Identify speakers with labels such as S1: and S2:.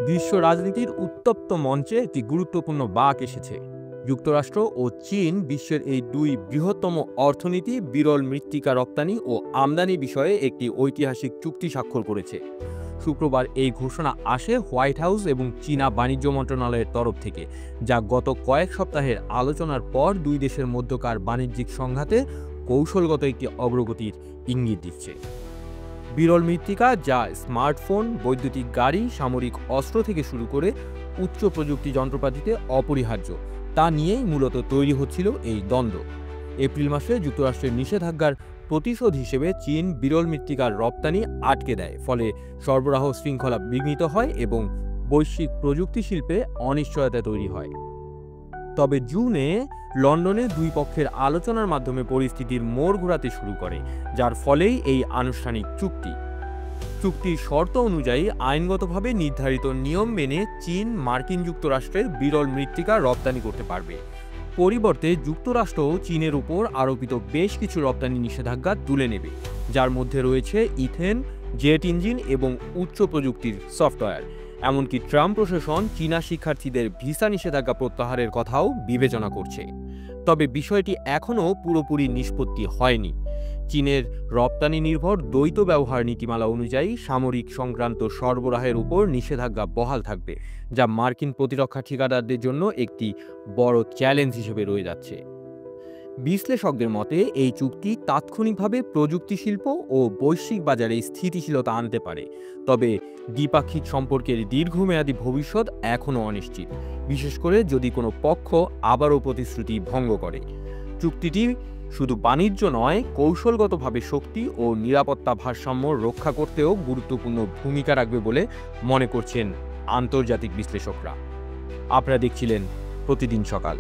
S1: বিশ্ব রাজনীতির উত্তপ্ত মঞ্চে একটি গুরুত্বপূর্ণ বাঁক এসেছে। যুক্তরাষ্ট্র ও চীন বিশ্বের এই দুই বৃহত্তম অর্থনীতি বিরল মৃত্তিকা রপ্তানি ও আমদানি বিষয়ে একটি ঐতিহাসিক চুক্তি স্বাক্ষর করেছে। শুক্রবার এই ঘোষণা আসে হোয়াইট হাউস এবং চীনা বাণিজ্য মন্ত্রণালয়ের তরফ থেকে, যা গত কয়েক সপ্তাহের আলোচনার পর দুই দেশের মধ্যকার বাণিজ্যিক সংঘাতে কৌশলগত একটি অগ্রগতির ইঙ্গিত দিচ্ছে। বিরল মৃত্তিকা, যা স্মার্টফোন, বৈদ্যুতিক গাড়ি, সামরিক অস্ত্র থেকে শুরু করে উচ্চ প্রযুক্তি যন্ত্রপাতিতে অপরিহার্য, তা নিয়েই মূলত তৈরি হচ্ছিল এই দ্বন্দ্ব। এপ্রিল মাসে যুক্তরাষ্ট্রের নিষেধাজ্ঞার প্রতিশোধ হিসেবে চীন বিরল মৃত্তিকার রপ্তানি আটকে দেয়, ফলে সরবরাহ শৃঙ্খলা বিঘ্নিত হয় এবং বৈশ্বিক প্রযুক্তি শিল্পে অনিশ্চয়তা তৈরি হয়। তবে জুনে লন্ডনে দুই পক্ষের আলোচনার মাধ্যমে পরিস্থিতির মোড় ঘোরাতে শুরু করে, যার ফলেই এই আনুষ্ঠানিক চুক্তি। চুক্তির শর্ত অনুযায়ী আইনগতভাবে নির্ধারিত নিয়ম মেনে চীন মার্কিন যুক্তরাষ্ট্রের বিরল মৃত্তিকা রপ্তানি করতে পারবে। পরিবর্তে যুক্তরাষ্ট্রও চীনের উপর আরোপিত বেশ কিছু রপ্তানি নিষেধাজ্ঞা তুলে নেবে, যার মধ্যে রয়েছে ইথেন, জেট ইঞ্জিন এবং উচ্চ প্রযুক্তির সফটওয়্যার। এমনকি ট্রাম্প প্রশাসন চীনা শিক্ষার্থীদের ভিসা নিষেধাজ্ঞা প্রত্যাহারের কথাও বিবেচনা করছে। তবে বিষয়টি এখনও পুরোপুরি নিষ্পত্তি হয়নি। চীনের রপ্তানি নির্ভর দ্বৈত ব্যবহার নীতিমালা অনুযায়ী সামরিক সংক্রান্ত সরবরাহের উপর নিষেধাজ্ঞা বহাল থাকবে, যা মার্কিন প্রতিরক্ষা ঠিকাদারদের জন্য একটি বড় চ্যালেঞ্জ হিসেবে রয়ে যাচ্ছে। বিশ্লেষকদের মতে এই চুক্তি তাৎক্ষণিকভাবে প্রযুক্তি শিল্প ও বৈশ্বিক বাজারে স্থিতিশীলতা আনতে পারে, তবে দ্বিপাক্ষিক সম্পর্কের দীর্ঘমেয়াদী ভবিষ্যৎ এখনও অনিশ্চিত, বিশেষ করে যদি কোনো পক্ষ আবারও প্রতিশ্রুতি ভঙ্গ করে। চুক্তিটি শুধু বাণিজ্য নয়, কৌশলগতভাবে শক্তি ও নিরাপত্তা ভারসাম্য রক্ষা করতেও গুরুত্বপূর্ণ ভূমিকা রাখবে বলে মনে করছেন আন্তর্জাতিক বিশ্লেষকরা। আপনারা দেখছিলেন প্রতিদিন সকাল।